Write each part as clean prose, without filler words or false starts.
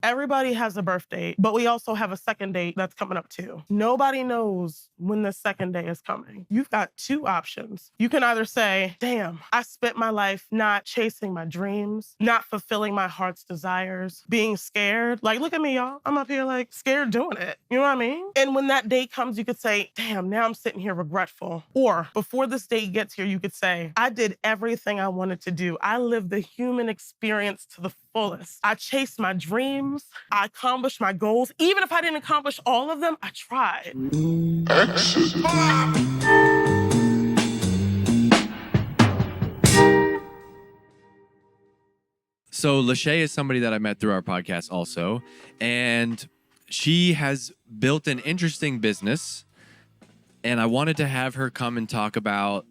Everybody has a birth date, but we also have a second date that's coming up too. Nobody knows when the second day is coming. You've got two options. You can either say, damn, I spent my life not chasing my dreams, not fulfilling my heart's desires, being scared. Like, look at me, y'all. I'm up here like scared doing it. You know what I mean? And when that day comes, you could say, damn, now I'm sitting here regretful. Or before this day gets here, you could say, I did everything I wanted to do. I lived the human experience to the fullest. I chased my dreams. I accomplished my goals. Even if I didn't accomplish all of them, I tried. Exit. So Lashay is somebody that I met through our podcast also, and she has built an interesting business, and I wanted to have her come and talk about.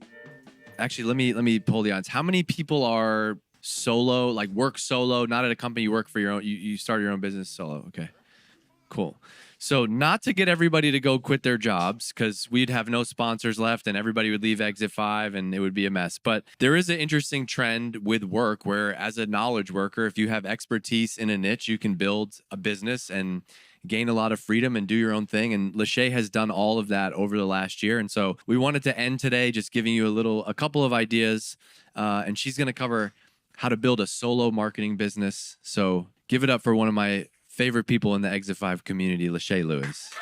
Actually, let me pull the odds. How many people are solo, like work solo, not at a company, you work for your own, you start your own business solo? Okay, cool. So not to get everybody to go quit their jobs, because we'd have no sponsors left and everybody would leave Exit 5 and it would be a mess. But there is an interesting trend with work where, as a knowledge worker, if you have expertise in a niche, you can build a business and gain a lot of freedom and do your own thing. And Lashay has done all of that over the last year. And so we wanted to end today just giving you a couple of ideas. And she's going to cover how to build a solo marketing business. So give it up for one of my favorite people in the Exit 5 community, Lashay Lewis.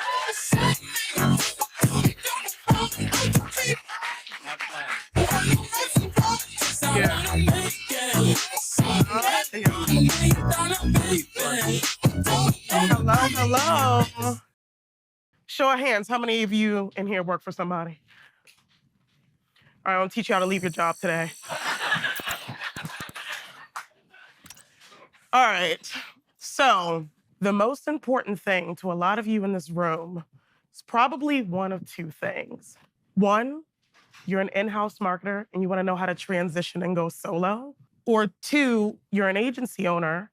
Hello. Show of hands, how many of you in here work for somebody? All right, I'm gonna teach you how to leave your job today. All right, so the most important thing to a lot of you in this room is probably one of two things. One, you're an in-house marketer and you wanna know how to transition and go solo. Or two, you're an agency owner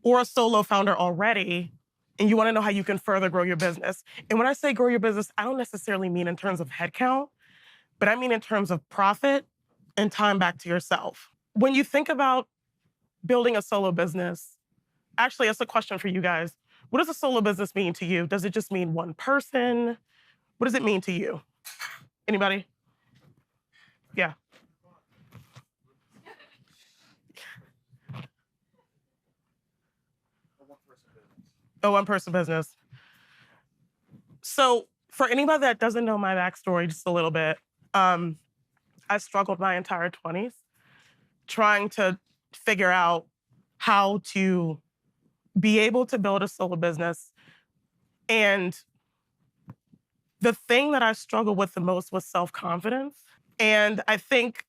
or a solo founder already, and you wanna know how you can further grow your business. And when I say grow your business, I don't necessarily mean in terms of headcount, but I mean in terms of profit and time back to yourself. When you think about building a solo business, actually, that's a question for you guys. What does a solo business mean to you? Does it just mean one person? What does it mean to you? Anybody? Yeah. A one-person business. So for anybody that doesn't know my backstory just a little bit, I struggled my entire 20s trying to figure out how to be able to build a solo business. And the thing that I struggled with the most was self-confidence. And I think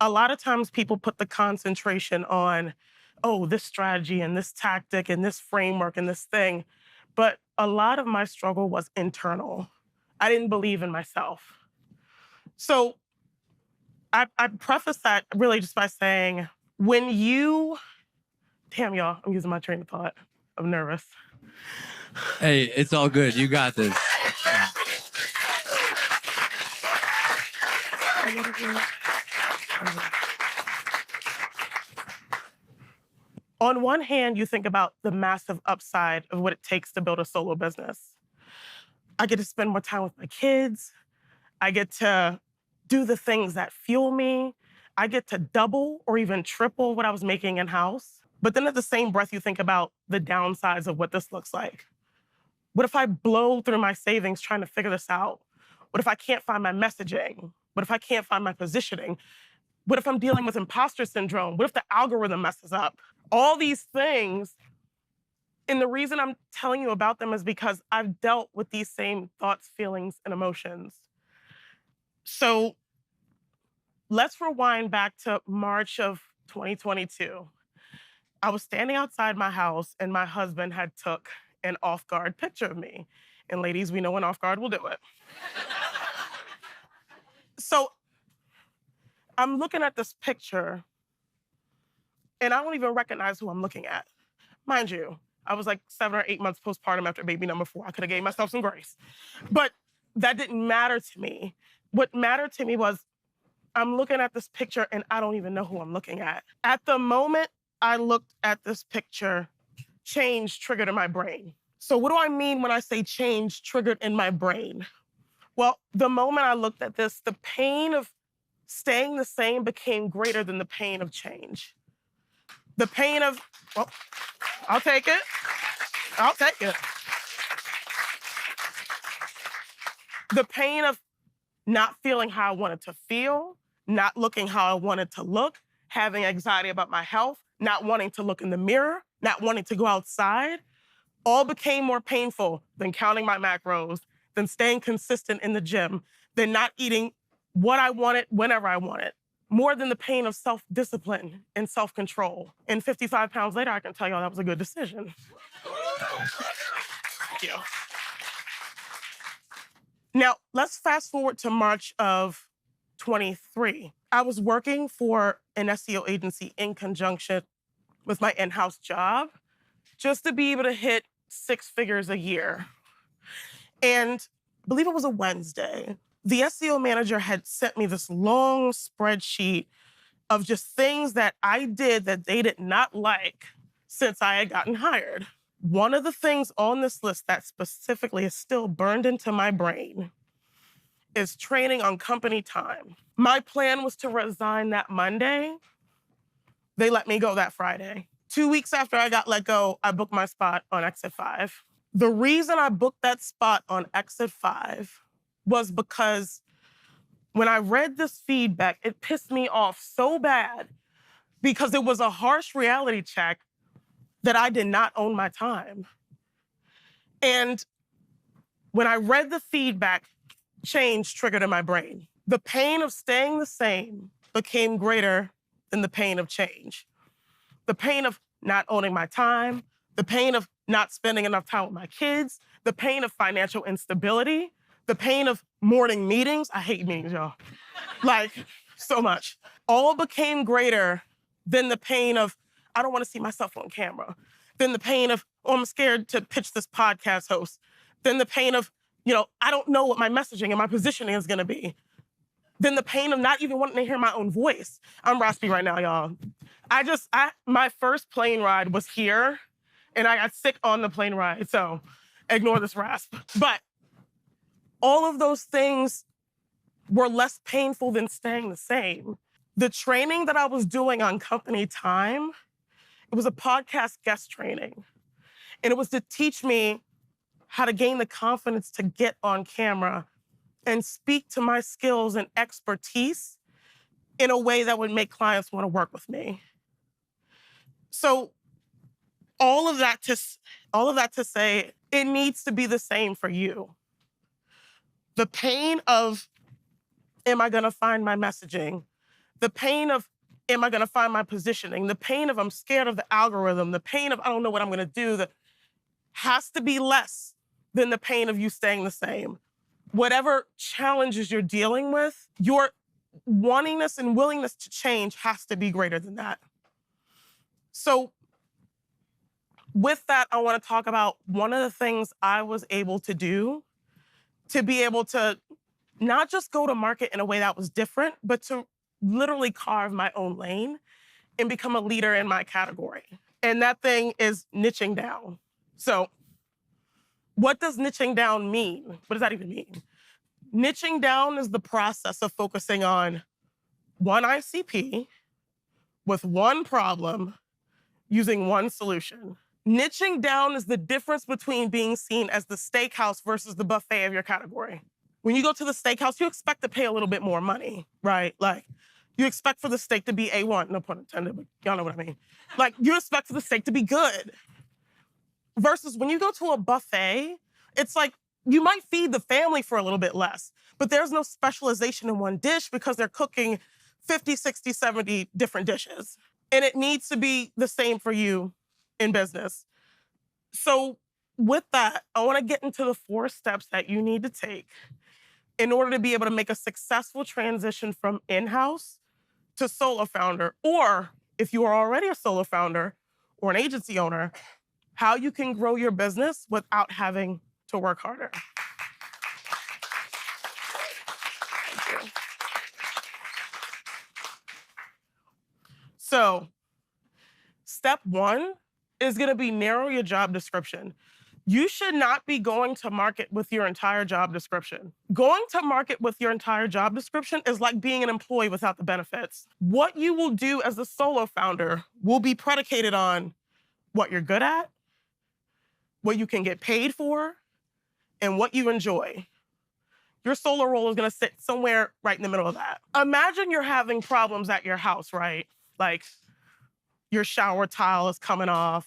a lot of times people put the concentration on, oh, this strategy and this tactic and this framework and this thing. But a lot of my struggle was internal. I didn't believe in myself. So I preface that really just by saying, when you, damn y'all, I'm using my train of thought. I'm nervous. Hey, it's all good. You got this. On one hand, you think about the massive upside of what it takes to build a solo business. I get to spend more time with my kids. I get to do the things that fuel me. I get to double or even triple what I was making in-house. But then at the same breath, you think about the downsides of what this looks like. What if I blow through my savings trying to figure this out? What if I can't find my messaging? What if I can't find my positioning? What if I'm dealing with imposter syndrome? What if the algorithm messes up? All these things, and the reason I'm telling you about them is because I've dealt with these same thoughts, feelings, and emotions. So let's rewind back to March of 2022. I was standing outside my house and my husband had took an off-guard picture of me. And ladies, we know when off-guard will do it. So I'm looking at this picture and I don't even recognize who I'm looking at. Mind you, I was like 7 or 8 months postpartum after baby number 4. I could have gave myself some grace. But that didn't matter to me. What mattered to me was I'm looking at this picture and I don't even know who I'm looking at. At the moment I looked at this picture, change triggered in my brain. So what do I mean when I say change triggered in my brain? Well, the moment I looked at this, the pain of staying the same became greater than the pain of change. The pain of, well, I'll take it. I'll take it. The pain of not feeling how I wanted to feel, not looking how I wanted to look, having anxiety about my health, not wanting to look in the mirror, not wanting to go outside, all became more painful than counting my macros, than staying consistent in the gym, than not eating what I wanted whenever I wanted, more than the pain of self-discipline and self-control. And 55 pounds later, I can tell y'all that was a good decision. Thank you. Now, let's fast forward to March of 23. I was working for an SEO agency in conjunction with my in-house job just to be able to hit 6 figures a year. And I believe it was a Wednesday. The SEO manager had sent me this long spreadsheet of just things that I did that they did not like since I had gotten hired. One of the things on this list that specifically is still burned into my brain is training on company time. My plan was to resign that Monday. They let me go that Friday. 2 weeks after I got let go, I booked my spot on Exit 5. The reason I booked that spot on Exit 5 was because when I read this feedback, it pissed me off so bad because it was a harsh reality check that I did not own my time. And when I read the feedback, change triggered in my brain. The pain of staying the same became greater than the pain of change. The pain of not owning my time, the pain of not spending enough time with my kids, the pain of financial instability, the pain of morning meetings. I hate meetings, y'all. Like, so much. All became greater than the pain of, I don't want to see myself on camera. Then the pain of, oh, I'm scared to pitch this podcast host. Then the pain of, I don't know what my messaging and my positioning is going to be. Then the pain of not even wanting to hear my own voice. I'm raspy right now, y'all. My first plane ride was here, and I got sick on the plane ride, so ignore this rasp. But all of those things were less painful than staying the same. The training that I was doing on company time, it was a podcast guest training. And it was to teach me how to gain the confidence to get on camera and speak to my skills and expertise in a way that would make clients want to work with me. So all of that to say, it needs to be the same for you. The pain of, am I gonna find my messaging? The pain of, am I gonna find my positioning? The pain of, I'm scared of the algorithm. The pain of, I don't know what I'm gonna do. That has to be less than the pain of you staying the same. Whatever challenges you're dealing with, your wantingness and willingness to change has to be greater than that. So with that, I want to talk about one of the things I was able to do to be able to not just go to market in a way that was different, but to literally carve my own lane and become a leader in my category. And that thing is niching down. So what does niching down mean? What does that even mean? Niching down is the process of focusing on one ICP with one problem using one solution. Niching down is the difference between being seen as the steakhouse versus the buffet of your category. When you go to the steakhouse, you expect to pay a little bit more money, right? Like, you expect for the steak to be A1, no pun intended, but y'all know what I mean. Like, you expect for the steak to be good. Versus when you go to a buffet, it's like, you might feed the family for a little bit less, but there's no specialization in one dish because they're cooking 50, 60, 70 different dishes. And it needs to be the same for you in business. So with that, I want to get into the 4 steps that you need to take in order to be able to make a successful transition from in-house to solo founder, or if you are already a solo founder or an agency owner, how you can grow your business without having to work harder. Thank you. So, step 1 is going to be narrow your job description. You should not be going to market with your entire job description. Going to market with your entire job description is like being an employee without the benefits. What you will do as a solo founder will be predicated on what you're good at, what you can get paid for, and what you enjoy. Your solo role is going to sit somewhere right in the middle of that. Imagine you're having problems at your house, right? Like your shower tile is coming off,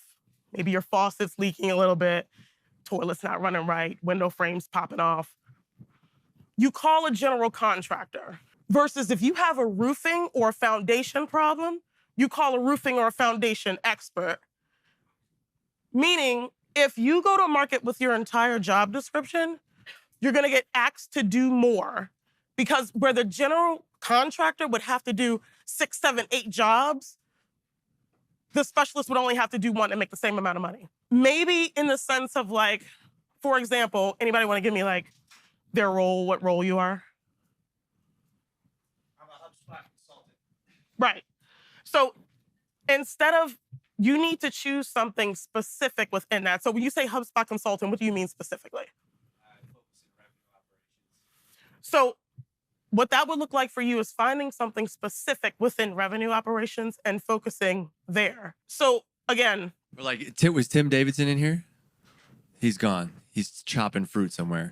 maybe your faucet's leaking a little bit, toilet's not running right, window frames popping off. You call a general contractor. Versus if you have a roofing or a foundation problem, you call a roofing or a foundation expert. Meaning, if you go to market with your entire job description, you're gonna get asked to do more. Because where the general contractor would have to do 6, 7, 8 jobs, the specialist would only have to do one and make the same amount of money. Maybe in the sense of like, for example, anybody wanna give me like their role, what role you are? I'm a HubSpot consultant. Right. So instead of, you need to choose something specific within that. So when you say HubSpot consultant, what do you mean specifically? I focus in revenue operations. So what that would look like for you is finding something specific within revenue operations and focusing there. So again, Like, was Tim Davidson in here? He's gone. He's chopping fruit somewhere.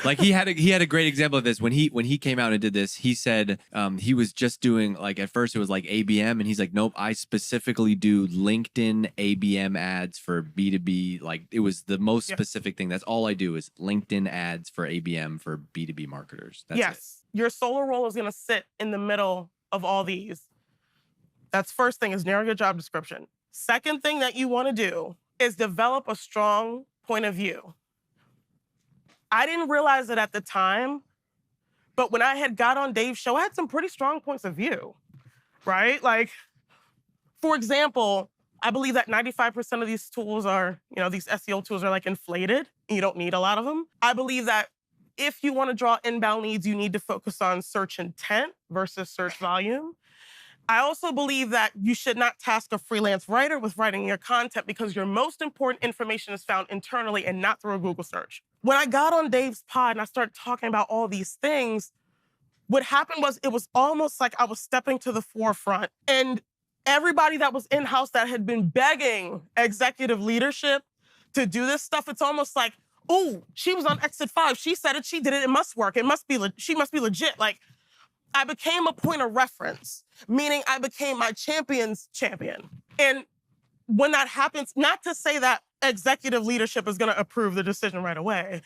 Like he had a great example of this when he came out and did this. He said he was just doing, like, at first it was like ABM, and he's like, nope, I specifically do LinkedIn ABM ads for B2B. Like, it was the most specific thing. That's all I do is LinkedIn ads for ABM for B2B marketers. That's yes, your solo role is going to sit in the middle of all these. That's first thing, is narrow your job description. Second thing that you want to do is develop a strong point of view. I didn't realize it at the time, but when I had got on Dave's show, I had some pretty strong points of view, right? Like, for example, I believe that 95% of these tools are, these SEO tools are like inflated, and you don't need a lot of them. I believe that if you want to draw inbound leads, you need to focus on search intent versus search volume. I also believe that you should not task a freelance writer with writing your content because your most important information is found internally and not through a Google search. When I got on Dave's pod and I started talking about all these things, what happened was it was almost like I was stepping to the forefront, and everybody that was in-house that had been begging executive leadership to do this stuff, it's almost like, oh, she was on Exit 5. She said it, she did it, it must work. She must be legit. Like, I became a point of reference, meaning I became my champion's champion. And when that happens, not to say that executive leadership is going to approve the decision right away,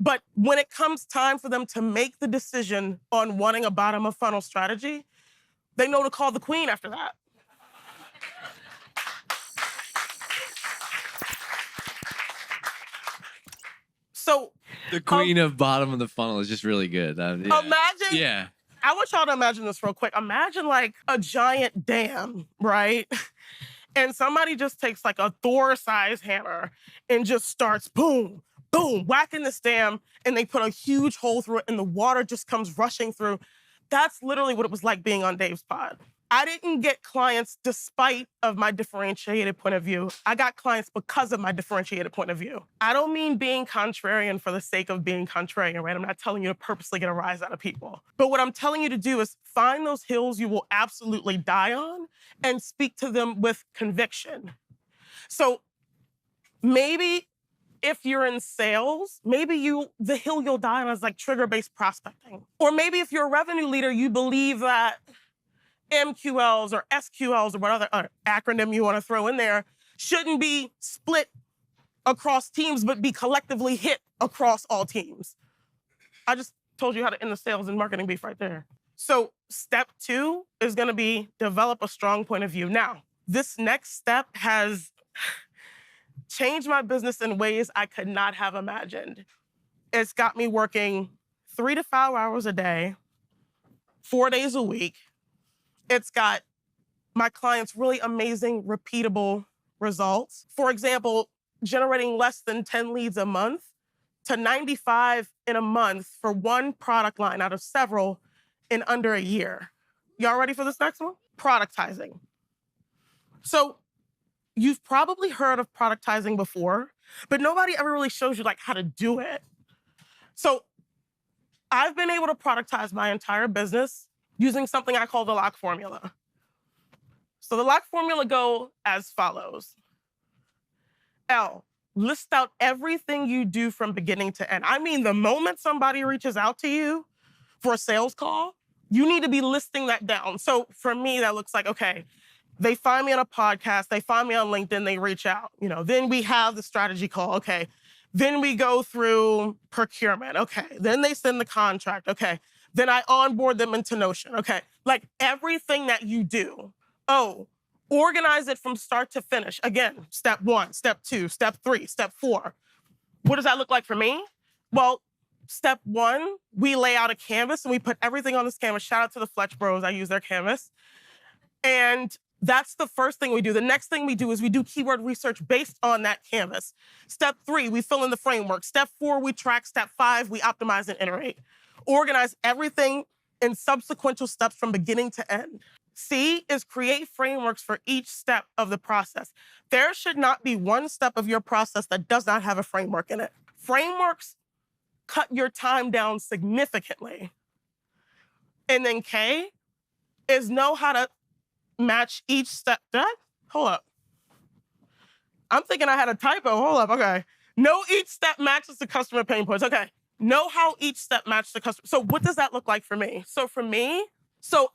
but when it comes time for them to make the decision on wanting a bottom of funnel strategy, they know to call the queen after that. So The queen of bottom of the funnel is just really good. Yeah. Imagine. Yeah. I want y'all to imagine this real quick. Imagine like a giant dam, right? And somebody just takes like a Thor-sized hammer and just starts boom, boom, whacking this dam, and they put a huge hole through it and the water just comes rushing through. That's literally what it was like being on Dave's pod. I didn't get clients despite of my differentiated point of view. I got clients because of my differentiated point of view. I don't mean being contrarian for the sake of being contrarian, right? I'm not telling you to purposely get a rise out of people. But what I'm telling you to do is find those hills you will absolutely die on and speak to them with conviction. So maybe if you're in sales, maybe the hill you'll die on is like trigger-based prospecting. Or maybe if you're a revenue leader, you believe that MQLs or SQLs or what other acronym you want to throw in there shouldn't be split across teams, but be collectively hit across all teams. I just told you how to end the sales and marketing beef right there. So step 2 is going to be develop a strong point of view. Now, this next step has changed my business in ways I could not have imagined. It's got me working 3 to 5 hours a day, 4 days a week. It's got my clients really amazing, repeatable results. For example, generating less than 10 leads a month to 95 in a month for one product line out of several in under a year. Y'all ready for this next one? Productizing. So you've probably heard of productizing before, but nobody ever really shows you like how to do it. So I've been able to productize my entire business using something I call the L.O.C.K formula. So the L.O.C formula go as follows. L, list out everything you do from beginning to end. I mean, the moment somebody reaches out to you for a sales call, you need to be listing that down. So for me, that looks like, okay, they find me on a podcast, they find me on LinkedIn, they reach out. Then we have the strategy call, okay. Then we go through procurement, okay. Then they send the contract, okay. Then I onboard them into Notion, okay. Like everything that you do. Oh, organize it from start to finish. Again, step 1, step 2, step 3, step 4. What does that look like for me? Well, step 1, we lay out a canvas and we put everything on this canvas. Shout out to the Fletch Bros, I use their canvas. And that's the first thing we do. The next thing we do is we do keyword research based on that canvas. Step 3, we fill in the framework. Step 4, we track. Step 5, we optimize and iterate. Organize everything in subsequent steps from beginning to end. C is create frameworks for each step of the process. There should not be one step of your process that does not have a framework in it. Frameworks cut your time down significantly. And then K is know how to match each step. Hold up. I'm thinking I had a typo. Hold up. Okay. Know each step matches the customer pain points. Okay. Know how each step matches the customer. So what does that look like for me? So for me,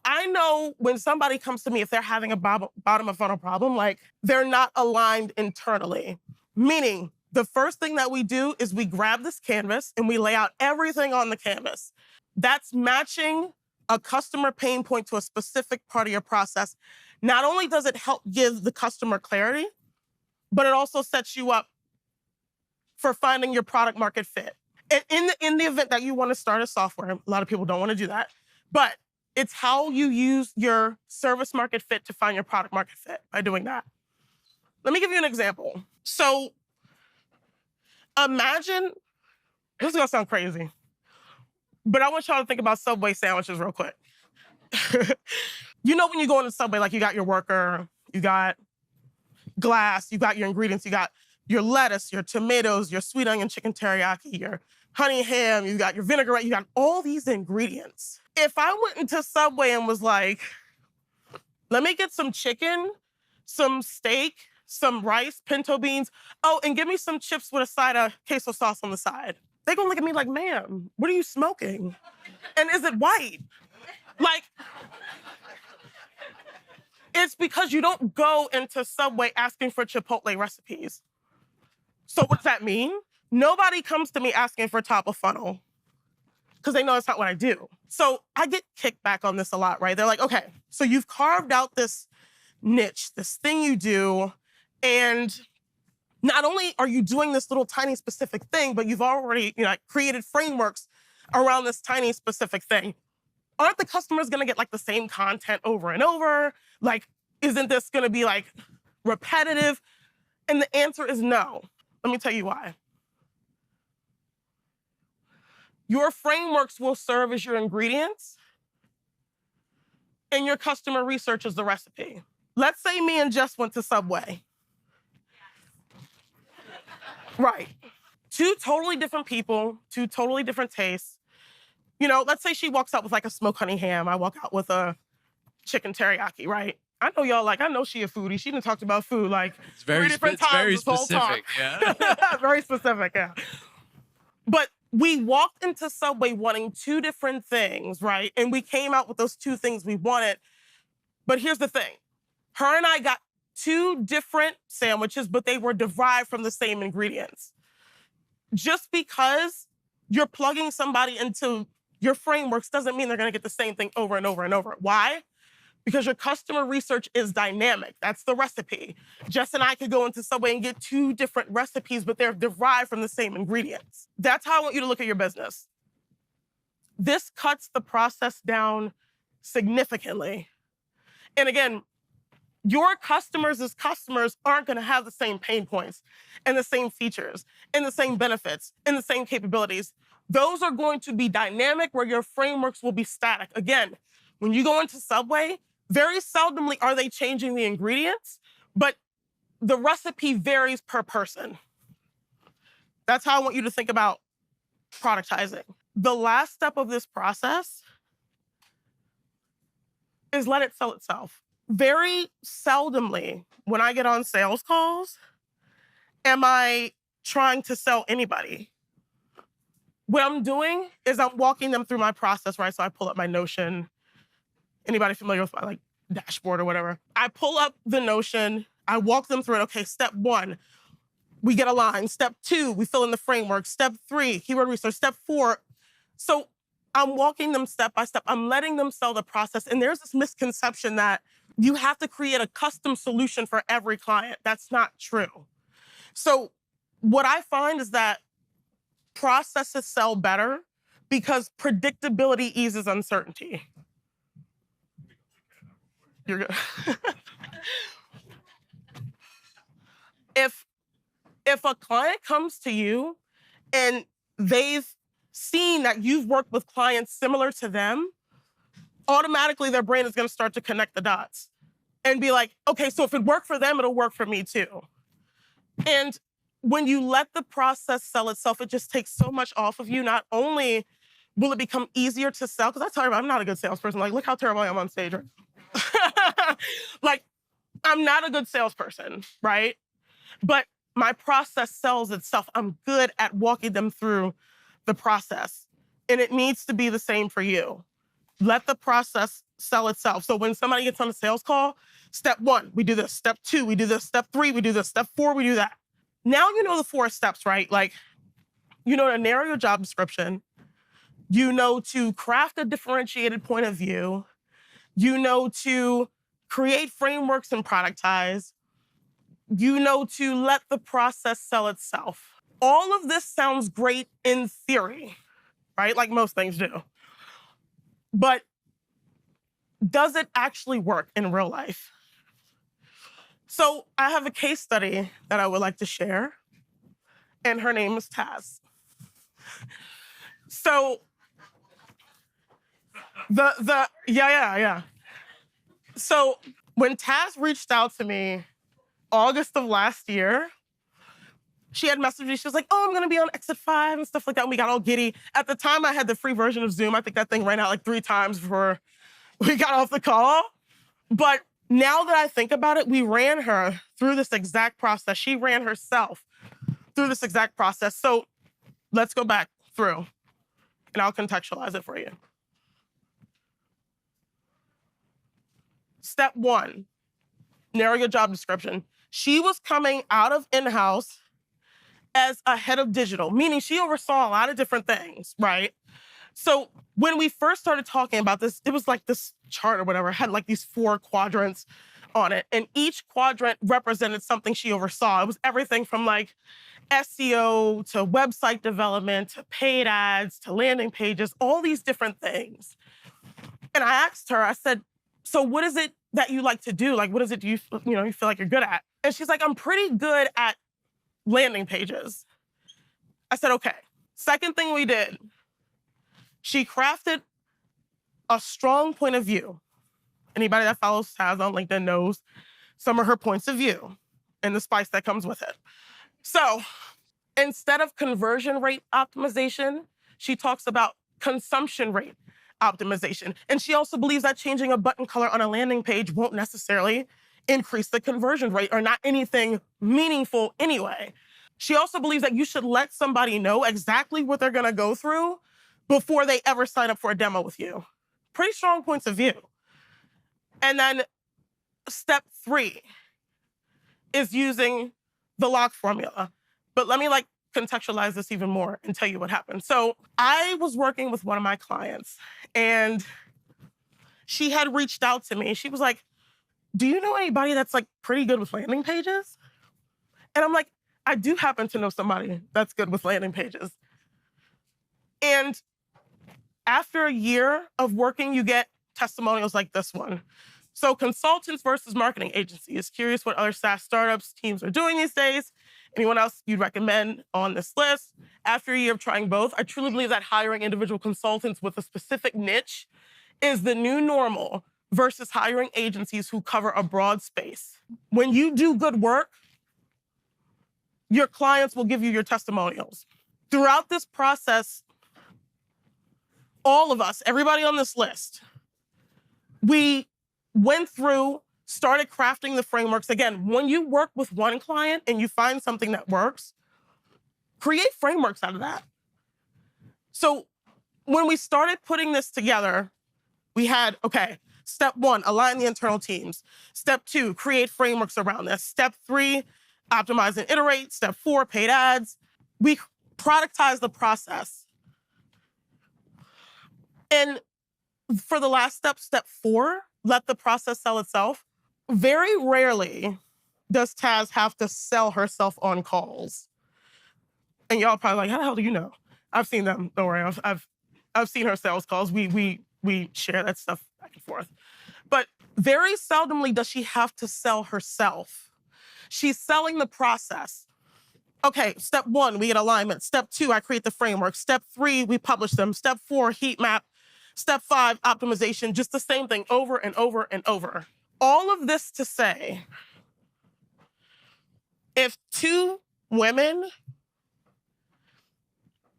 I know when somebody comes to me, if they're having a bottom of funnel problem, like they're not aligned internally. Meaning the first thing that we do is we grab this canvas and we lay out everything on the canvas. That's matching a customer pain point to a specific part of your process. Not only does it help give the customer clarity, but it also sets you up for finding your product market fit. And in the event that you want to start a software, a lot of people don't want to do that, but it's how you use your service market fit to find your product market fit by doing that. Let me give you an example. So imagine, this is gonna sound crazy, but I want y'all to think about Subway sandwiches real quick. When you go into Subway, like you got your worker, you got glass, you got your ingredients, you got your lettuce, your tomatoes, your sweet onion chicken teriyaki, your honey ham, you got your vinaigrette, you got all these ingredients. If I went into Subway and was like, let me get some chicken, some steak, some rice, pinto beans, oh, and give me some chips with a side of queso sauce on the side. They're gonna look at me like, ma'am, what are you smoking? And is it white? Like, it's because you don't go into Subway asking for Chipotle recipes. So what does that mean? Nobody comes to me asking for top of funnel because they know that's not what I do. So I get kickback on this a lot, right? They're like, okay, so you've carved out this niche, this thing you do, and not only are you doing this little tiny specific thing, but you've already created frameworks around this tiny specific thing. Aren't the customers gonna get like the same content over and over? Like, isn't this gonna be like repetitive? And the answer is no. Let me tell you why. Your frameworks will serve as your ingredients, and your customer research is the recipe. Let's say me and Jess went to Subway. Right. 2 totally different people, 2 totally different tastes. Let's say she walks out with like a smoked honey ham. I walk out with a chicken teriyaki, right? I know y'all I know she a foodie. She done talked about food like It's very 3 different times very this whole specific, talk. yeah. Very specific, yeah. But we walked into Subway wanting 2 different things, right? And we came out with those 2 things we wanted. But here's the thing. Her and I got 2 different sandwiches, but they were derived from the same ingredients. Just because you're plugging somebody into your frameworks doesn't mean they're gonna get the same thing over and over and over. Why? Because your customer research is dynamic. That's the recipe. Jess and I could go into Subway and get 2 different recipes, but they're derived from the same ingredients. That's how I want you to look at your business. This cuts the process down significantly. And again, your customers as customers aren't gonna have the same pain points and the same features and the same benefits and the same capabilities. Those are going to be dynamic where your frameworks will be static. Again, when you go into Subway, very seldomly are they changing the ingredients, but the recipe varies per person. That's how I want you to think about productizing. The last step of this process is let it sell itself. Very seldomly, when I get on sales calls, am I trying to sell anybody. What I'm doing is I'm walking them through my process, right? So I pull up my Notion. Anybody familiar with my dashboard or whatever? I pull up the Notion, I walk them through it. Okay, step 1, we get aligned. Step 2, we fill in the framework. Step 3, keyword research. Step 4. So I'm walking them step by step. I'm letting them sell the process. And there's this misconception that you have to create a custom solution for every client. That's not true. So what I find is that processes sell better because predictability eases uncertainty. You're good. If a client comes to you and they've seen that you've worked with clients similar to them, automatically their brain is going to start to connect the dots and be like, okay, so if it worked for them, it'll work for me too. And when you let the process sell itself, it just takes so much off of you. Not only will it become easier to sell, because I tell you, I'm not a good salesperson. Look how terrible I am on stage. I'm not a good salesperson, right? But my process sells itself. I'm good at walking them through the process. And it needs to be the same for you. Let the process sell itself. So when somebody gets on a sales call, step 1, we do this. Step 2, we do this. Step 3, we do this. Step 4, we do that. Now you know the 4 steps, right? You know to narrow your job description. You know to craft a differentiated point of view. You know to create frameworks and productize. You know to let the process sell itself. All of this sounds great in theory, right? Like most things do. But does it actually work in real life? So I have a case study that I would like to share, and her name is Taz. So yeah. So when Taz reached out to me August of last year, she had messaged me. She was like, oh, I'm going to be on Exit 5 and stuff like that. And we got all giddy. At the time, I had the free version of Zoom. I think that thing ran out 3 times before we got off the call. But now that I think about it, we ran her through this exact process. She ran herself through this exact process. So let's go back through, and I'll contextualize it for you. Step 1, narrow your job description. She was coming out of in-house as a head of digital, meaning she oversaw a lot of different things, right? So when we first started talking about this, it was this chart or whatever, had these 4 quadrants on it. And each quadrant represented something she oversaw. It was everything from SEO to website development, to paid ads, to landing pages, all these different things. And I asked her, I said, so what is it that you like to do? What is it you feel like you're good at? And she's like, I'm pretty good at landing pages. I said, okay. Second thing we did, she crafted a strong point of view. Anybody that follows Taz on LinkedIn knows some of her points of view and the spice that comes with it. So instead of conversion rate optimization, she talks about consumption rate optimization. And she also believes that changing a button color on a landing page won't necessarily increase the conversion rate or not anything meaningful anyway. She also believes that you should let somebody know exactly what they're going to go through before they ever sign up for a demo with you. Pretty strong points of view. And then step 3 is using the L.O.C.K formula. But let me contextualize this even more and tell you what happened. So I was working with one of my clients, and she had reached out to me. She was like, do you know anybody that's pretty good with landing pages? And I'm like, I do happen to know somebody that's good with landing pages. And after a year of working, you get testimonials like this one. So consultants versus marketing agencies. Curious what other SaaS startups, teams are doing these days. Anyone else you'd recommend on this list? After a year of trying both, I truly believe that hiring individual consultants with a specific niche is the new normal versus hiring agencies who cover a broad space. When you do good work, Your clients will give you your testimonials. Throughout this process, all of us, everybody on this list, we went through, started crafting the frameworks. Again, when you work with one client and you find something that works, create frameworks out of that. So when we started putting this together, we had, okay, step 1, align the internal teams. Step 2, create frameworks around this. Step 3, optimize and iterate. Step 4, paid ads. We productize the process. And for the last step, step 4, let the process sell itself. Very rarely does Taz have to sell herself on calls. And y'all probably like, how the hell do you know? I've seen them. Don't worry. I've seen her sales calls. We share that stuff back and forth. But very seldomly does she have to sell herself. She's selling the process. Okay, step 1, we get alignment. Step 2, I create the framework. Step 3, we publish them. Step 4, heat map. Step 5, optimization. Just the same thing over and over and over. All of this to say, if 2 women,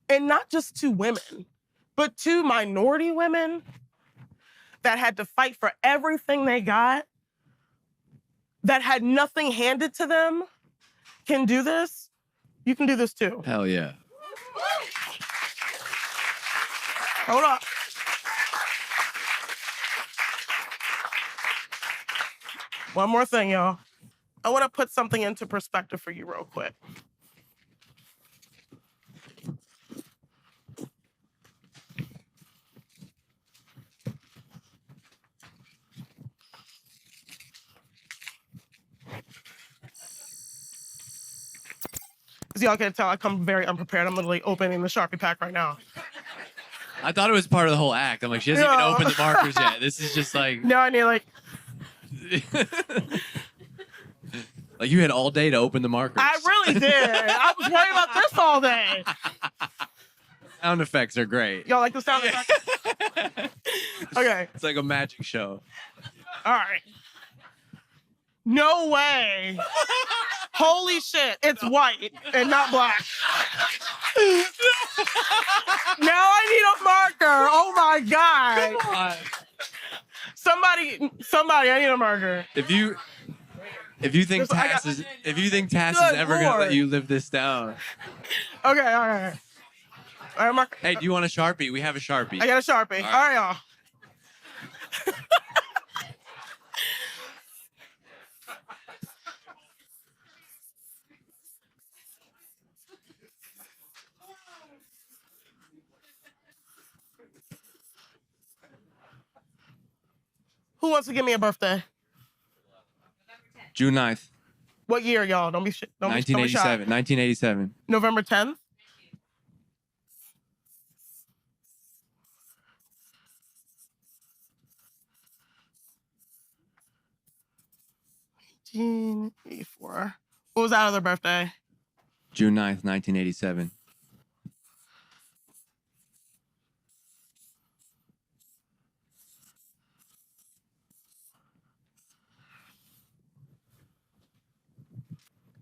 and not just 2 women, but 2 minority women that had to fight for everything they got, that had nothing handed to them, can do this, you can do this too. Hell yeah. Hold up. One more thing, y'all. I want to put something into perspective for you real quick. As y'all can tell, I come very unprepared. I'm literally opening the Sharpie pack right now. I thought it was part of the whole act. I'm like, she hasn't even opened the markers yet. This is just like... No, I need like... Like you had all day to open the markers. I really did. I was worried about this all day. Sound effects are great. Y'all like the sound effects? Okay. It's like a magic show. All right. No way. Holy shit. It's white and not black. Now I need a marker. Oh my God. Come on. Somebody, I need a marker. If you think Tass is ever gonna let you live this down. Okay, all right. All right, marker. Hey, do you want a Sharpie? We have a Sharpie. I got a Sharpie. All right, y'all. Who wants to give me a birthday? June 9th, What year, y'all? Don't be shy. 1987. 1987. November 10th? $18.84. What was that other birthday? June 9th, 1987.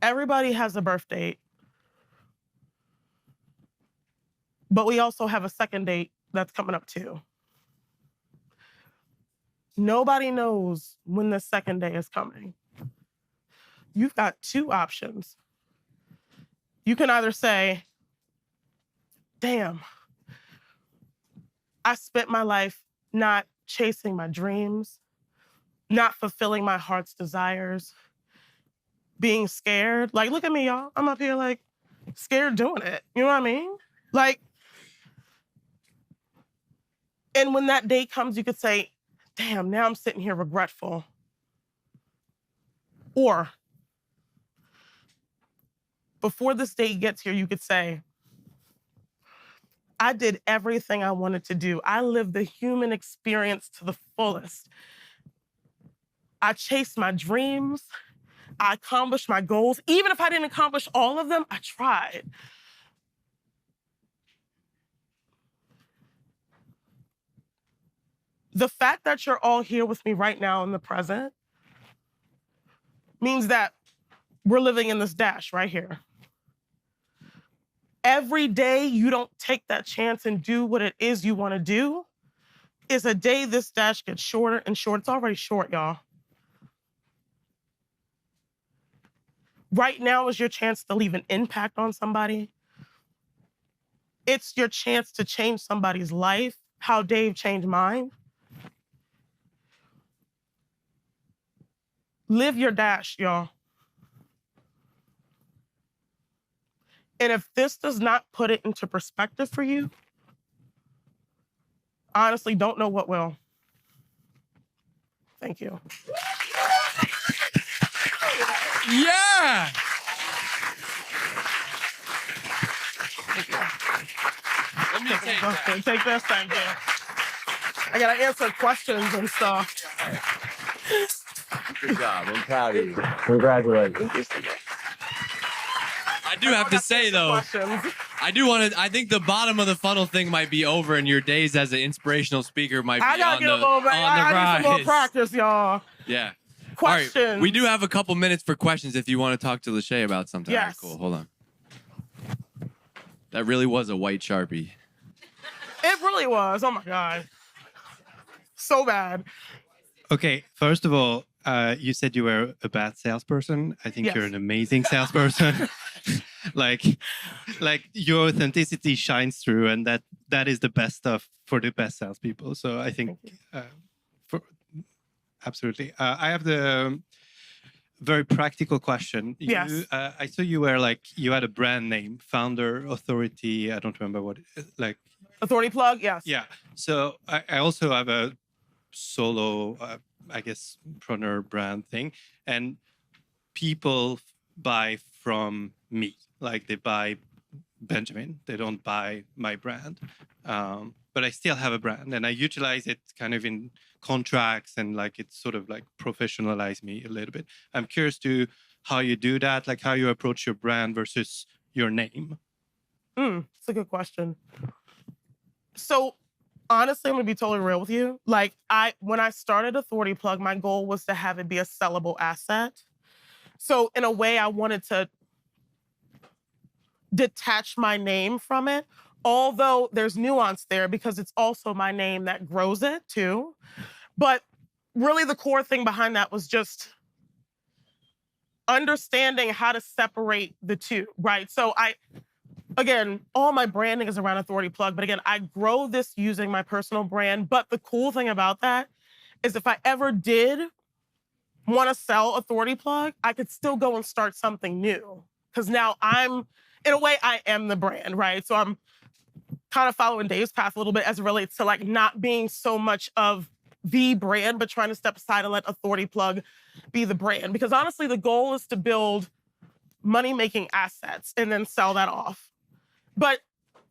Everybody has a birth date. But we also have a second date that's coming up too. Nobody knows when the second day is coming. You've got 2 options. You can either say, damn, I spent my life not chasing my dreams, not fulfilling my heart's desires, being scared. Like, look at me, y'all. I'm up here like scared doing it. You know what I mean? Like, and when that day comes, you could say, damn, now I'm sitting here regretful. Or before this day gets here, you could say, I did everything I wanted to do. I lived the human experience to the fullest. I chased my dreams. I accomplished my goals. Even if I didn't accomplish all of them, I tried. The fact that you're all here with me right now in the present means that we're living in this dash right here. every day you don't take that chance and do what it is you want to do is a day this dash gets shorter and shorter. It's already short, y'all. Right now is your chance to leave an impact on somebody. It's your chance to change somebody's life, how Dave changed mine. Live your dash, y'all. And if this does not put it into perspective for you, honestly, don't know what will. Thank you. Yeah. Let me take that. Take this, thank you. I gotta answer questions and stuff. Good job. I'm proud of you. Congratulations. I do have to say though, Questions. I think the bottom of the funnel thing might be over, and your days as an inspirational speaker might be I gotta on get the a little bit. I need some rise. more practice, y'all. Yeah. Questions. All right, we do have a couple minutes for questions if you want to talk to Lashay about something. Yes. All right, cool. Hold on. That really was a white Sharpie. It really was. Oh my God. So bad. Okay, first of all, you said you were a bad salesperson. I think Yes. you're an amazing salesperson. like your authenticity shines through, and that is the best stuff for the best salespeople. So I think, absolutely. I have the very practical question. Yes. I saw you were you had a brand name, founder, authority. I don't remember what Authority plug, yes. Yeah. So I also have a solo, I guess, preneur brand thing, and people buy from me. Like they buy Benjamin. They don't buy my brand, but I still have a brand, and I utilize it kind of in contracts, and it's sort of professionalize me a little bit. I'm curious to how you do that, like how you approach your brand versus your name. It's a good question. So honestly, I'm gonna be totally real with you. When I started Authority Plug, my goal was to have it be a sellable asset. So in a way, I wanted to detach my name from it, although there's nuance there because it's also my name that grows it too. But really the core thing behind that was just understanding how to separate the two, right? So again, all my branding is around Authority Plug, but again, I grow this using my personal brand. But the cool thing about that is if I ever did want to sell Authority Plug, I could still go and start something new. Because now in a way, I am the brand, right? So I'm kind of following Dave's path a little bit as it relates to not being so much of the brand, but trying to step aside and let Authority Plug be the brand. Because honestly, the goal is to build money-making assets and then sell that off. But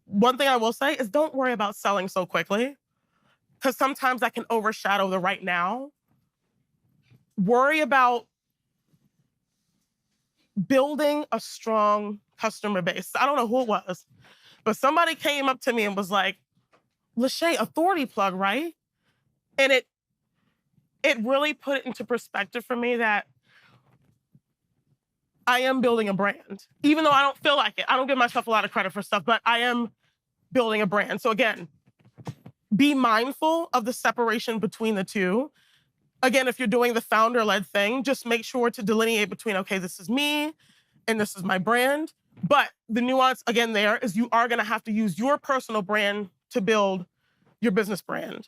one thing I will say is don't worry about selling so quickly, because sometimes that can overshadow the right now. Worry about building a strong customer base. I don't know who it was, but somebody came up to me and was like, Lashay, Authority Plug, right? And it really put it into perspective for me that I am building a brand. Even though I don't feel like it. I don't give myself a lot of credit for stuff, but I am building a brand. So again, be mindful of the separation between the two. Again, if you're doing the founder-led thing, just make sure to delineate between, okay, this is me and this is my brand. But the nuance, again, there is you are gonna have to use your personal brand to build your business brand.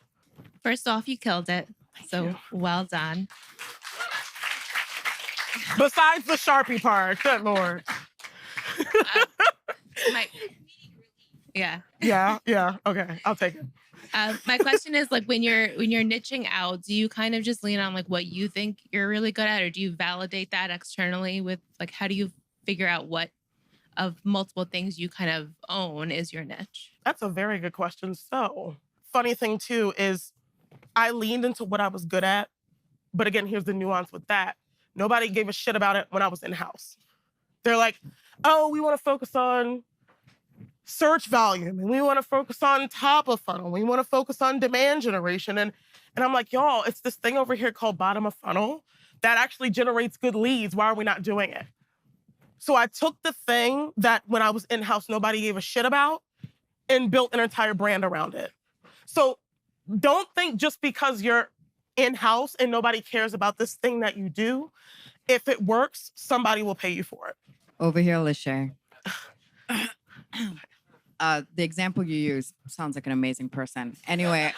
First off, you killed it. So well done. Besides the Sharpie part, good Lord. Yeah. Yeah, okay, I'll take it. My question is when you're niching out, do you kind of just lean on what you think you're really good at, or do you validate that externally with how do you figure out what of multiple things you kind of own is your niche? That's a very good question. So, funny thing too is I leaned into what I was good at, but again, here's the nuance with that. Nobody gave a shit about it when I was in-house. They're like, oh, we want to focus on search volume, and we want to focus on top of funnel. We want to focus on demand generation. And I'm like, y'all, it's this thing over here called bottom of funnel that actually generates good leads. Why are we not doing it? So I took the thing that when I was in-house, nobody gave a shit about and built an entire brand around it. So don't think just because you're in-house and nobody cares about this thing that you do, if it works, somebody will pay you for it. Over here, Lashay. The example you use sounds like an amazing person. Anyway,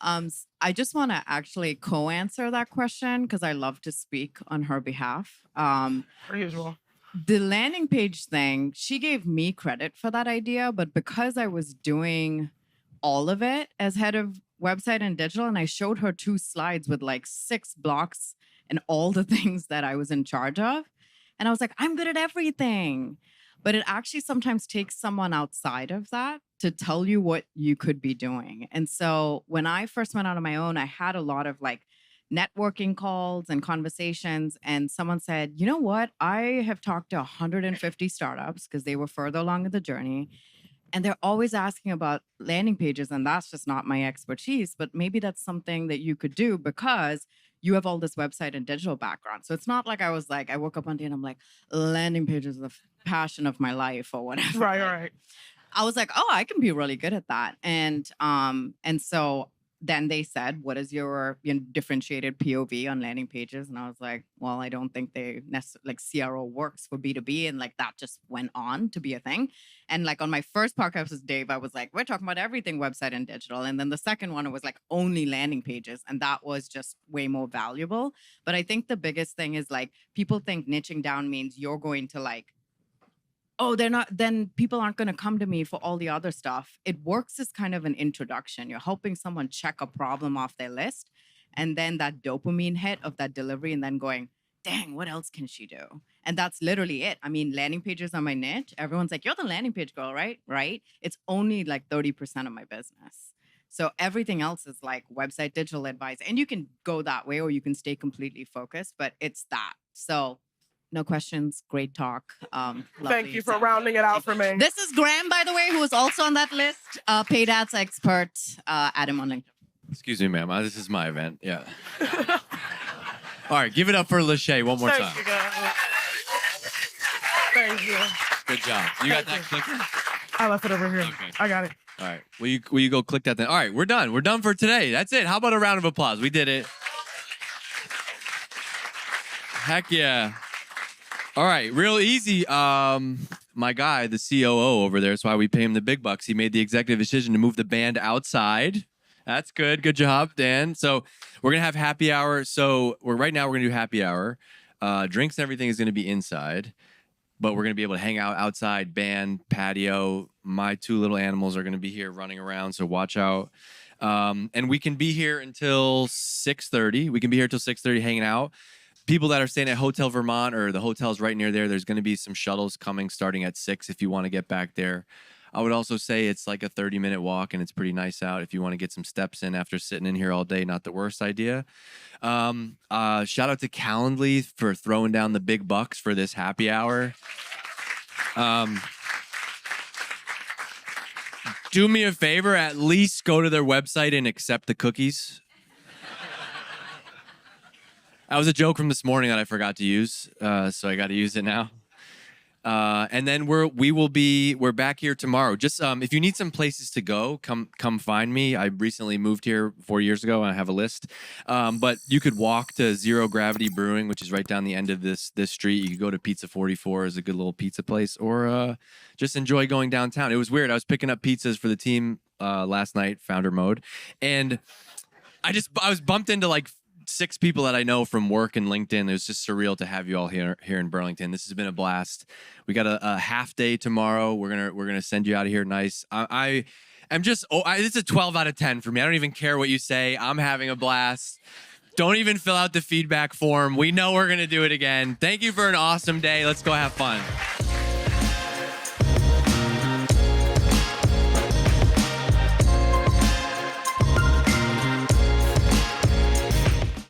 I just want to actually co-answer that question because I love to speak on her behalf. Per usual. The landing page thing, she gave me credit for that idea, but because I was doing all of it as head of website and digital, and I showed her 2 slides with like 6 blocks and all the things that I was in charge of. And I was like, I'm good at everything. But it actually sometimes takes someone outside of that to tell you what you could be doing. And so when I first went out on my own, I had a lot of like networking calls and conversations. And someone said, you know what? I have talked to 150 startups because they were further along in the journey. And they're always asking about landing pages. And that's just not my expertise. But maybe that's something that you could do because you have all this website and digital background. So it's not like I was like, I woke up one day and I'm like, landing pages are the passion of my life or whatever. Right. I was like, oh, I can be really good at that. And so then they said, what is your differentiated POV on landing pages? And I was like, well, I don't think they necessarily, like CRO works for B2B. And like that just went on to be a thing. And like on my first podcast with Dave, I was like, we're talking about everything website and digital. And then the second one was like only landing pages. And that was just way more valuable. But I think the biggest thing is like people think niching down means you're going to like, oh, they're not, then people aren't going to come to me for all the other stuff. It works as kind of an introduction. You're helping someone check a problem off their list. And then that dopamine hit of that delivery and then going, dang, what else can she do? And that's literally it. I mean, landing pages are my niche. Everyone's like, you're the landing page girl, right? Right? It's only like 30% of my business. So everything else is like website, digital advice. And you can go that way or you can stay completely focused, but it's that. So no questions. Great talk. Thank you for rounding it out for me. This is Graham, by the way, who is also on that list. Paid ads expert. Add him on LinkedIn. Excuse me, ma'am. This is my event. Yeah. All right, give it up for Lashay one more time. Thank you, guys. Thank you. Good job. You got that clicker? I left it over here. Okay. I got it. All right. Will you go click that then? All right, we're done. We're done for today. That's it. How about a round of applause? We did it. Heck yeah. All right, real easy. My guy, the COO over there, that's why we pay him the big bucks. He made the executive decision to move the band outside. That's good. Good job, Dan. So we're gonna have happy hour. So right now we're gonna do happy hour. Drinks and everything is gonna be inside, but we're gonna be able to hang out outside, band, patio. My 2 little animals are gonna be here running around, so watch out. And we can be here until 6:30. We can be here till 6:30 hanging out. People that are staying at Hotel Vermont or the hotel's right near there's going to be some shuttles coming starting at 6 if you want to get back there. I would also say it's like a 30-minute walk and it's pretty nice out if you want to get some steps in after sitting in here all day. Not the worst idea. Shout out to Calendly for throwing down the big bucks for this happy hour. Do me a favor, at least go to their website and accept the cookies. That was a joke from this morning that I forgot to use, so I got to use it now. And then we're back here tomorrow. Just if you need some places to go, come find me. I recently moved here 4 years ago, and I have a list. But you could walk to Zero Gravity Brewing, which is right down the end of this street. You could go to Pizza 44, is a good little pizza place, or just enjoy going downtown. It was weird. I was picking up pizzas for the team last night, founder mode, and I was bumped into like 6 people that I know from work and LinkedIn. It was just surreal to have you all here in Burlington. This has been a blast. We got a half day tomorrow. We're gonna send you out of here nice. I'm just this is a 12 out of 10 for me. I don't even care what you say. I'm having a blast. Don't even fill out the feedback form. We know we're gonna do it again. Thank you for an awesome day. Let's go have fun.